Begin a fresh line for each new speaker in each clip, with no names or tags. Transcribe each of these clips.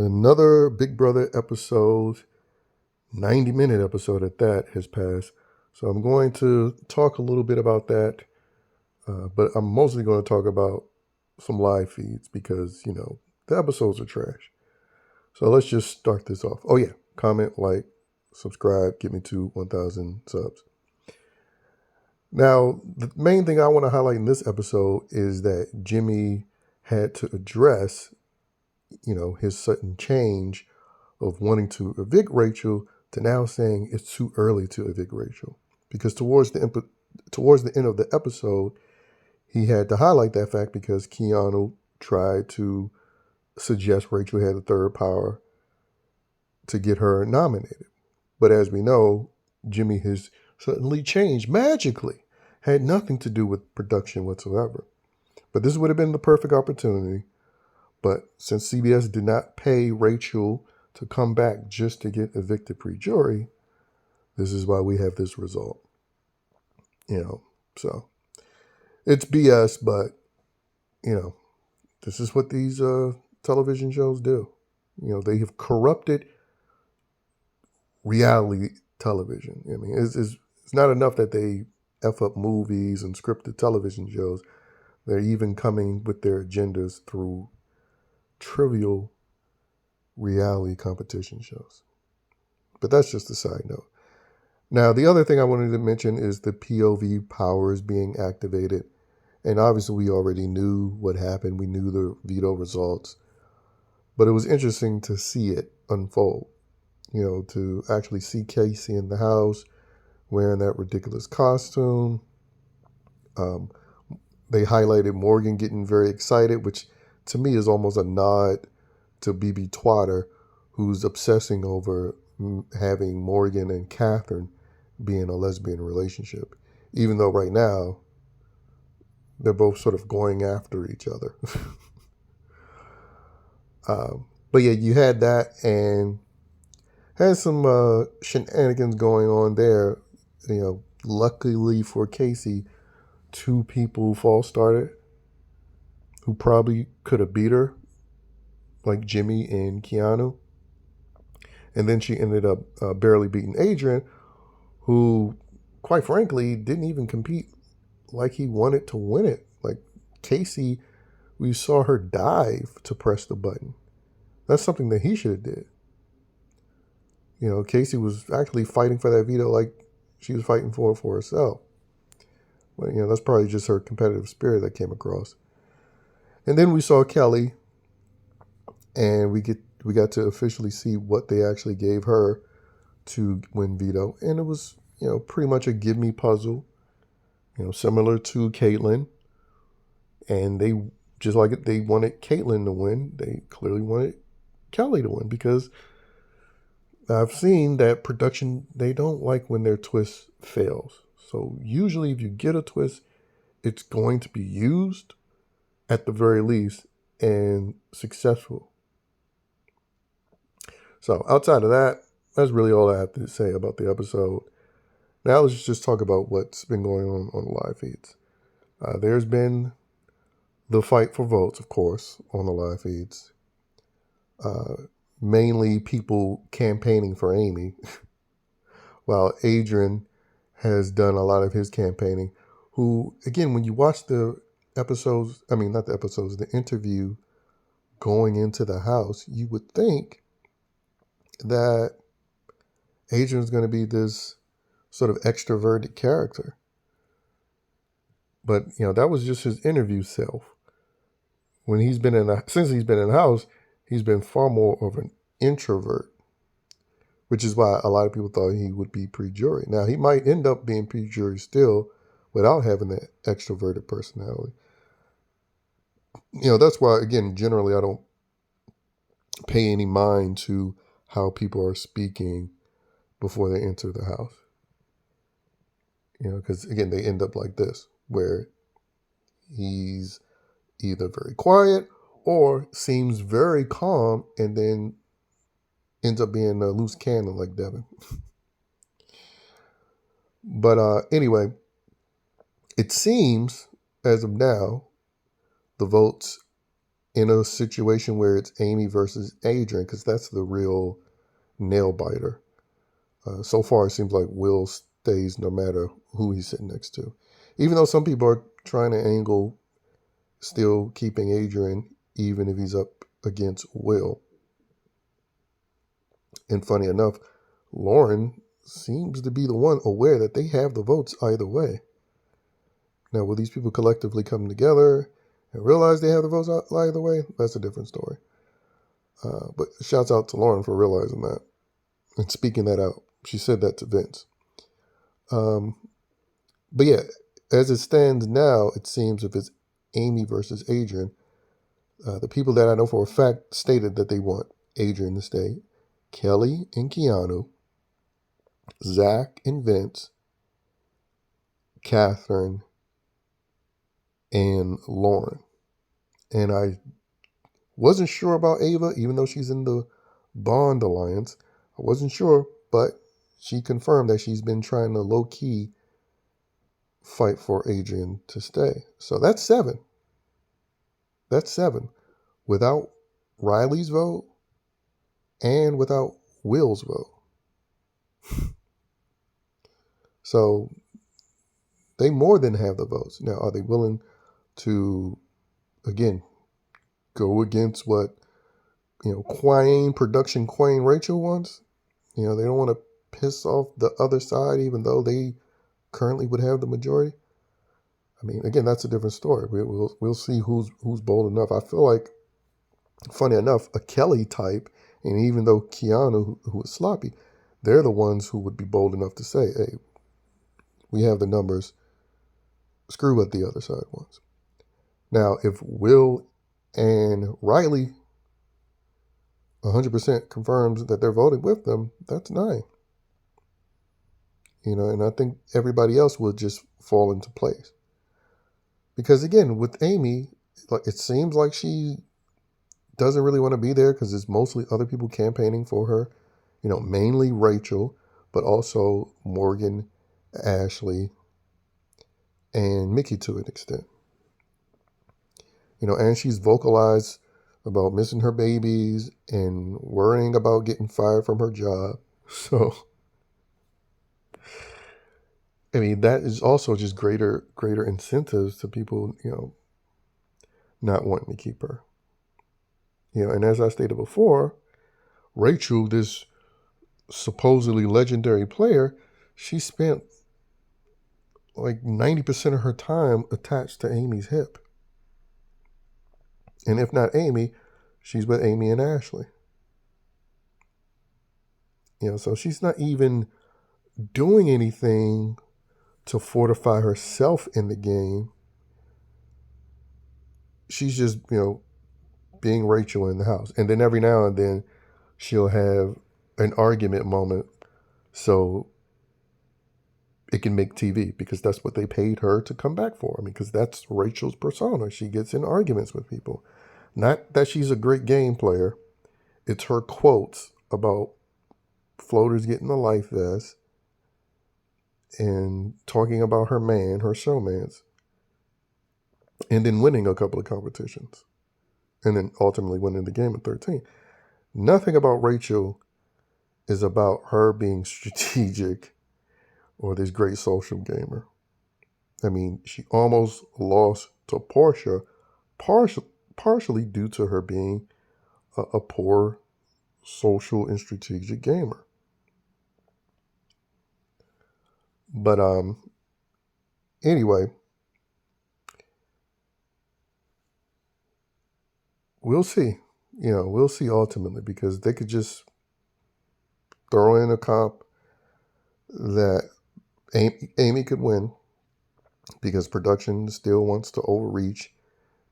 Another Big Brother episode, 90-minute episode at that, has passed. So I'm going to talk a little bit about that, but I'm mostly going to talk about some live feeds because, the episodes are trash. So let's just start this off. Oh, yeah. Comment, like, subscribe, get me to 1,000 subs. Now, the main thing I want to highlight in this episode is that Jimmy had to address, his sudden change of wanting to evict Rachel to now saying it's too early to evict Rachel. Because towards the end of the episode, he had to highlight that fact because Keanu tried to suggest Rachel had a third power to get her nominated. But as we know, Jimmy has suddenly changed magically. Had nothing to do with production whatsoever. But this would have been the perfect opportunity. But since CBS did not pay Rachel to come back just to get evicted pre-jury, this is why we have this result. So it's BS, but, this is what these television shows do. They have corrupted reality television. I mean, it's not enough that they F up movies and scripted television shows. They're even coming with their agendas through trivial reality competition shows. But that's just a side note. Now, the other thing I wanted to mention is the POV powers being activated. And obviously, we already knew what happened. We knew the veto results. But it was interesting to see it unfold. To actually see Casey in the house wearing that ridiculous costume. They highlighted Morgan getting very excited, which to me is almost a nod to BB Twatter, who's obsessing over having Morgan and Catherine be in a lesbian relationship, even though right now they're both sort of going after each other. But yeah, you had that and had some shenanigans going on there. Luckily for Casey, 2 people false started who probably could have beat her, like Jimmy and Keanu. And then she ended up barely beating Adrian, who, quite frankly, didn't even compete like he wanted to win it. Like Casey, we saw her dive to press the button. That's something that he should have did. Casey was actually fighting for that veto like she was fighting for herself. But, that's probably just her competitive spirit that came across. And then we saw Kelly, and we got to officially see what they actually gave her to win veto. And it was, pretty much a give me puzzle, similar to Caitlyn. And they, just like they wanted Caitlyn to win, they clearly wanted Kelly to win, because I've seen that production, they don't like when their twist fails. So usually if you get a twist, it's going to be used at the very least and successful. So outside of that, that's really all I have to say about the episode. Now let's just talk about what's been going on the live feeds. There's been the fight for votes, of course, on the live feeds. Mainly people campaigning for Amy, while Adrian has done a lot of his campaigning, who, again, when you watch the interview going into the house, you would think that Adrian's going to be this sort of extroverted character. But, that was just his interview self. Since he's been in the house, he's been far more of an introvert, which is why a lot of people thought he would be pre-jury. Now, he might end up being pre-jury still without having that extroverted personality. That's why, again, generally I don't pay any mind to how people are speaking before they enter the house. Because, again, they end up like this, where he's either very quiet or seems very calm and then ends up being a loose cannon like Devin. But anyway, it seems, as of now, the votes in a situation where it's Amy versus Adrian, because that's the real nail biter. So far, it seems like Will stays no matter who he's sitting next to. Even though some people are trying to angle still keeping Adrian even if he's up against Will. And funny enough, Lauren seems to be the one aware that they have the votes either way. Now, will these people collectively come together and realize they have the votes either way? That's a different story. But shouts out to Lauren for realizing that and speaking that out. She said that to Vince. But yeah, as it stands now, it seems if it's Amy versus Adrian, the people that I know for a fact stated that they want Adrian to stay. Kelly and Keanu, Zach and Vince, Catherine, and Lauren. And I wasn't sure about Ava, even though she's in the Bond Alliance. I wasn't sure, but she confirmed that she's been trying to low-key fight for Adrian to stay. So that's 7. That's 7. Without Riley's vote and without Will's vote. So they more than have the votes. Now, are they willing to, again, go against what, production Queen Rachel wants? They don't want to piss off the other side, even though they currently would have the majority. I mean, again, that's a different story. We'll see who's bold enough. I feel like, funny enough, a Kelly type, and even though Keanu, who is sloppy, they're the ones who would be bold enough to say, hey, we have the numbers, screw what the other side wants. Now, if Will and Riley 100% confirms that they're voting with them, that's 9. And I think everybody else will just fall into place. Because again, with Amy, it seems like she doesn't really want to be there because it's mostly other people campaigning for her. Mainly Rachel, but also Morgan, Ashley, and Mickey to an extent. And she's vocalized about missing her babies and worrying about getting fired from her job. So, I mean, that is also just greater incentives to people, not wanting to keep her. And as I stated before, Rachel, this supposedly legendary player, she spent like 90% of her time attached to Amy's hip. And if not Amy, she's with Amy and Ashley. So she's not even doing anything to fortify herself in the game. She's just, being Rachel in the house. And then every now and then she'll have an argument moment so it can make TV, because that's what they paid her to come back for. I mean, because that's Rachel's persona. She gets in arguments with people. Not that she's a great game player. It's her quotes about floaters getting a life vest and talking about her man, her showmance, and then winning a couple of competitions, and then ultimately winning the game at 13. Nothing about Rachel is about her being strategic or this great social gamer. I mean, she almost lost to Portia, partially due to her being a poor social and strategic gamer. But anyway, we'll see. We'll see ultimately, because they could just throw in a comp that Amy could win, because production still wants to overreach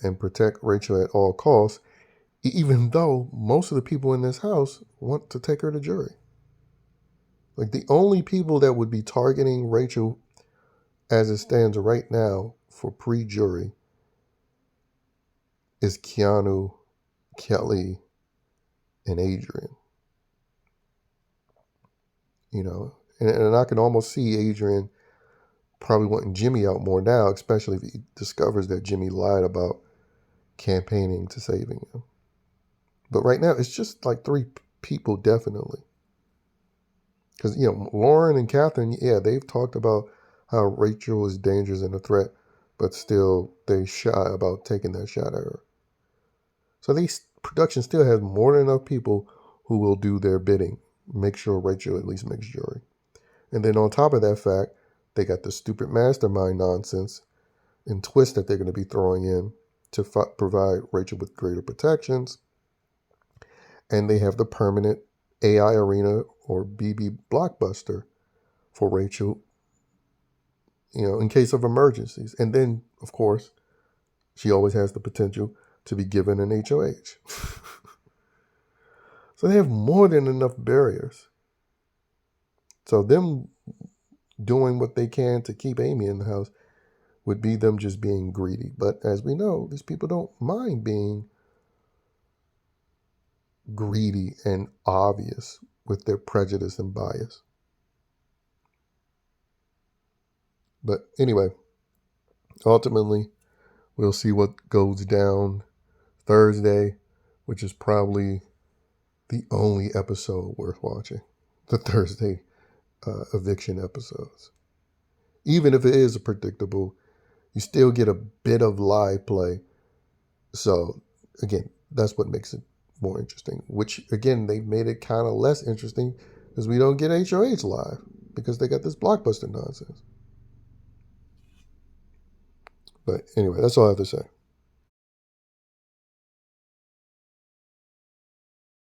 and protect Rachel at all costs, even though most of the people in this house want to take her to jury. Like, the only people that would be targeting Rachel as it stands right now for pre-jury is Keanu, Kelly, and Adrian. And I can almost see Adrian probably wanting Jimmy out more now, especially if he discovers that Jimmy lied about campaigning to saving him. But right now, it's just like 3 people, definitely. Because, Lauren and Catherine, yeah, they've talked about how Rachel is dangerous and a threat, but still they shy about taking that shot at her. So production still has more than enough people who will do their bidding, make sure Rachel at least makes jury. And then on top of that fact, they got the stupid mastermind nonsense and twist that they're going to be throwing in to provide Rachel with greater protections. And they have the permanent AI arena or BB blockbuster for Rachel, in case of emergencies. And then, of course, she always has the potential to be given an HOH. So they have more than enough barriers. So them doing what they can to keep Amy in the house would be them just being greedy. But as we know, these people don't mind being greedy and obvious with their prejudice and bias. But anyway, ultimately, we'll see what goes down Thursday, which is probably the only episode worth watching. The Thursday eviction episodes. Even if it is predictable, you still get a bit of live play. So, again, that's what makes it more interesting. Which, again, they made it kind of less interesting because we don't get HOH live because they got this blockbuster nonsense. But anyway, that's all I have to say.